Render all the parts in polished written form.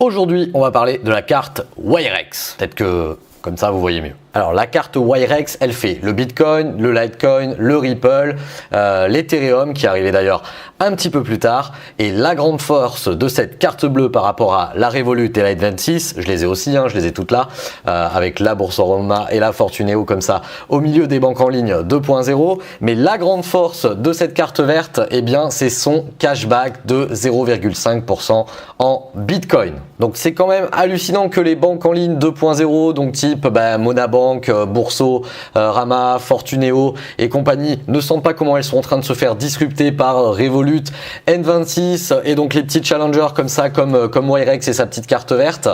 Aujourd'hui, on va parler de la carte Wirex. Peut-être que comme ça, vous voyez mieux. Alors la carte Wirex, elle fait le Bitcoin, le Litecoin, le Ripple, l'Ethereum qui arrivait d'ailleurs un petit peu plus tard. Et la grande force de cette carte bleue par rapport à la Revolut et la N26, je les ai aussi, je les ai toutes là, avec la Boursorama et la Fortuneo comme ça, au milieu des banques en ligne 2.0. Mais la grande force de cette carte verte, eh bien, c'est son cashback de 0,5% en Bitcoin. Donc c'est quand même hallucinant que les banques en ligne 2.0, donc type Monabank, Bourso, Rama, Fortuneo et compagnie, ne sentent pas comment elles sont en train de se faire disrupter par Revolut, N26 et donc les petits challengers comme ça, comme Wirex et sa petite carte verte.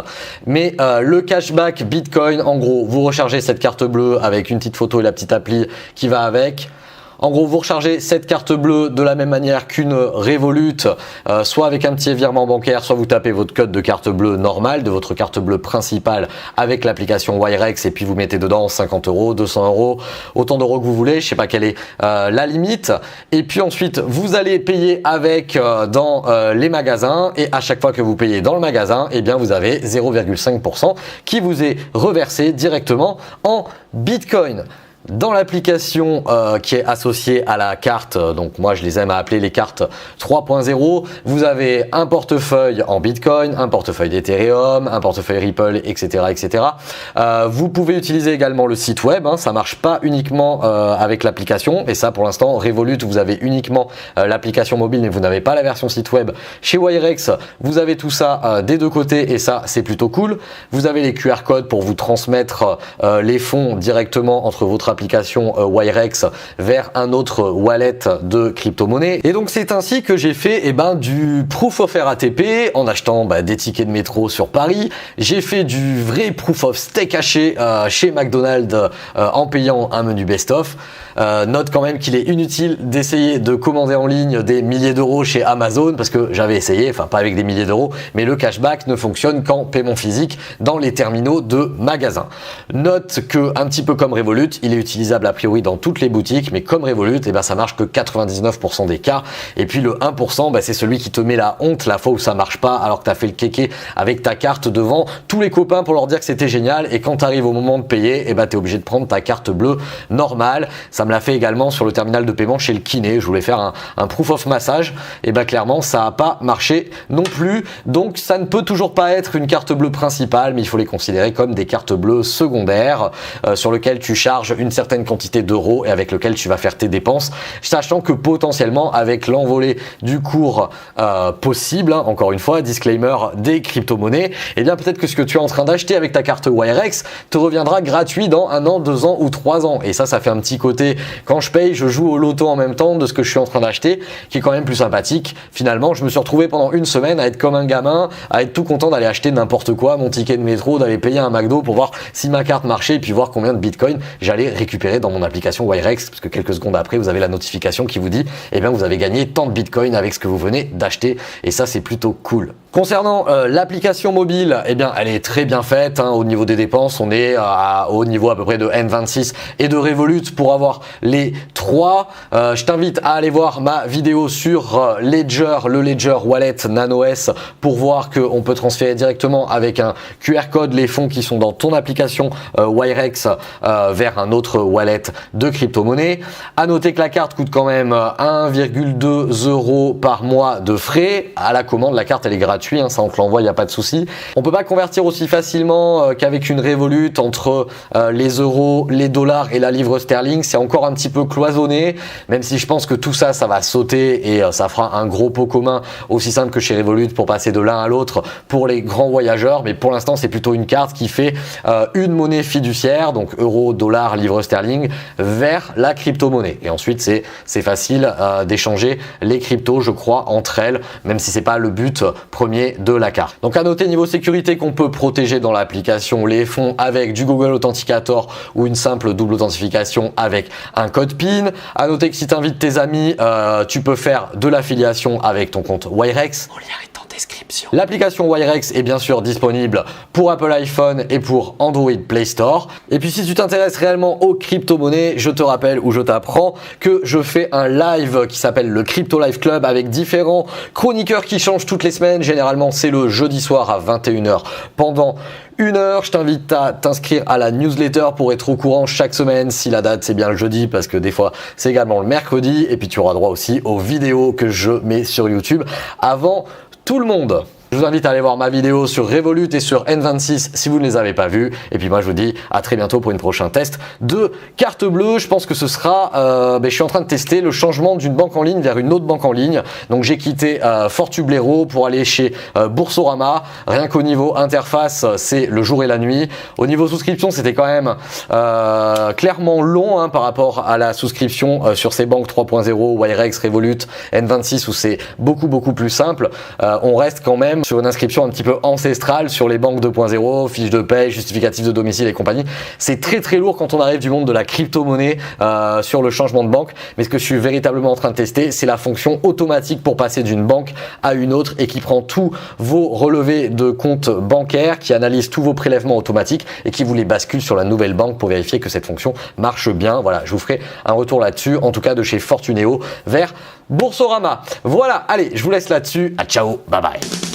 Mais le cashback Bitcoin, en gros, vous rechargez cette carte bleue avec une petite photo et la petite appli qui va avec. En gros, vous rechargez cette carte bleue de la même manière qu'une Revolut, soit avec un petit virement bancaire, soit vous tapez votre code de carte bleue normale, de votre carte bleue principale avec l'application Wirex et puis vous mettez dedans 50 €, 200 €, autant d'euros que vous voulez, je sais pas quelle est la limite. Et puis ensuite, vous allez payer avec dans les magasins et à chaque fois que vous payez dans le magasin, eh bien vous avez 0,5% qui vous est reversé directement en Bitcoin. Dans l'application qui est associée à la carte, donc moi je les aime à appeler les cartes 3.0, vous avez un portefeuille en Bitcoin, un portefeuille d'Ethereum, un portefeuille Ripple, etc. etc. Vous pouvez utiliser également le site web, ça marche pas uniquement avec l'application, et ça pour l'instant, Revolut, vous avez uniquement l'application mobile, mais vous n'avez pas la version site web. Chez Wirex, vous avez tout ça des deux côtés, et ça c'est plutôt cool. Vous avez les QR codes pour vous transmettre les fonds directement entre votre application Wirex vers un autre wallet de crypto-monnaie. Et donc c'est ainsi que j'ai fait du proof of RATP en achetant des tickets de métro sur Paris. J'ai fait du vrai proof of stake haché chez McDonald's en payant un menu best-of. Note quand même qu'il est inutile d'essayer de commander en ligne des milliers d'euros chez Amazon parce que j'avais essayé, enfin pas avec des milliers d'euros, mais le cashback ne fonctionne qu'en paiement physique dans les terminaux de magasins. Note que un petit peu comme Revolut, il est utilisable a priori dans toutes les boutiques, mais comme Revolut, ça marche que 99% des cas. Et puis le 1%, c'est celui qui te met la honte la fois où ça marche pas, alors que tu as fait le kéké avec ta carte devant tous les copains pour leur dire que c'était génial. Et quand tu arrives au moment de payer, tu es obligé de prendre ta carte bleue normale. Ça me l'a fait également sur le terminal de paiement chez le kiné. Je voulais faire un proof of massage. Et clairement, ça n'a pas marché non plus. Donc ça ne peut toujours pas être une carte bleue principale, mais il faut les considérer comme des cartes bleues secondaires sur lesquelles tu charges une certaine quantité d'euros et avec lequel tu vas faire tes dépenses, sachant que potentiellement avec l'envolée du cours possible, encore une fois, disclaimer des crypto-monnaies, peut-être que ce que tu es en train d'acheter avec ta carte Wirex te reviendra gratuit dans 1 an, 2 ans ou 3 ans. Et ça fait un petit côté, quand je paye, je joue au loto en même temps de ce que je suis en train d'acheter, qui est quand même plus sympathique. Finalement, je me suis retrouvé pendant une semaine à être comme un gamin, à être tout content d'aller acheter n'importe quoi, mon ticket de métro, d'aller payer un McDo pour voir si ma carte marchait et puis voir combien de Bitcoin j'allais récupérer dans mon application Wirex, parce que quelques secondes après, vous avez la notification qui vous dit vous avez gagné tant de Bitcoin avec ce que vous venez d'acheter, et ça c'est plutôt cool. Concernant l'application mobile, elle est très bien faite, au niveau des dépenses, on est au niveau à peu près de N26 et de Revolut pour avoir les trois. Je t'invite à aller voir ma vidéo sur Ledger, le Ledger Wallet Nano S, pour voir qu'on peut transférer directement avec un QR code les fonds qui sont dans ton application Wirex vers un autre wallet de crypto-monnaie. À noter que la carte coûte quand même 1,2 € par mois de frais. À la commande, la carte elle est gratuite, ça on te l'envoie, il n'y a pas de souci. On peut pas convertir aussi facilement qu'avec une Revolut entre les euros, les dollars et la livre sterling. C'est encore un petit peu cloisonné, même si je pense que tout ça, ça va sauter et ça fera un gros pot commun aussi simple que chez Revolut pour passer de l'un à l'autre pour les grands voyageurs. Mais pour l'instant, c'est plutôt une carte qui fait une monnaie fiduciaire, donc euro, dollar, livre sterling, vers la crypto-monnaie. Et ensuite, c'est facile d'échanger les cryptos, je crois, entre elles, même si c'est pas le but premier de la carte. Donc à noter niveau sécurité qu'on peut protéger dans l'application les fonds avec du Google Authenticator ou une simple double authentification avec un code PIN. À noter que si tu invites tes amis, tu peux faire de l'affiliation avec ton compte Wirex. Mon lien est en description. L'application Wirex est bien sûr disponible pour Apple iPhone et pour Android Play Store. Et puis si tu t'intéresses réellement aux crypto-monnaies, je te rappelle ou je t'apprends que je fais un live qui s'appelle le Crypto Live Club avec différents chroniqueurs qui changent toutes les semaines. Généralement Généralement, c'est le jeudi soir à 21h pendant 1 heure. Je t'invite à t'inscrire à la newsletter pour être au courant chaque semaine si la date c'est bien le jeudi, parce que des fois c'est également le mercredi. Et puis tu auras droit aussi aux vidéos que je mets sur YouTube avant tout le monde. Je vous invite à aller voir ma vidéo sur Revolut et sur N26 si vous ne les avez pas vues. Et puis moi je vous dis à très bientôt pour une prochaine test de carte bleue. Je pense que ce sera, je suis en train de tester le changement d'une banque en ligne vers une autre banque en ligne. Donc j'ai quitté Fortublero pour aller chez Boursorama. Rien qu'au niveau interface, c'est le jour et la nuit. Au niveau souscription, c'était quand même clairement long par rapport à la souscription sur ces banques 3.0, Wirex, Revolut, N26 où c'est beaucoup plus simple. On reste quand même sur une inscription un petit peu ancestrale sur les banques 2.0, fiches de paie, justificatifs de domicile et compagnie. C'est très lourd quand on arrive du monde de la crypto-monnaie sur le changement de banque. Mais ce que je suis véritablement en train de tester, c'est la fonction automatique pour passer d'une banque à une autre et qui prend tous vos relevés de compte bancaire, qui analyse tous vos prélèvements automatiques et qui vous les bascule sur la nouvelle banque pour vérifier que cette fonction marche bien. Voilà, je vous ferai un retour là-dessus, en tout cas de chez Fortunéo vers Boursorama. Voilà, allez, je vous laisse là-dessus. À ciao, bye bye.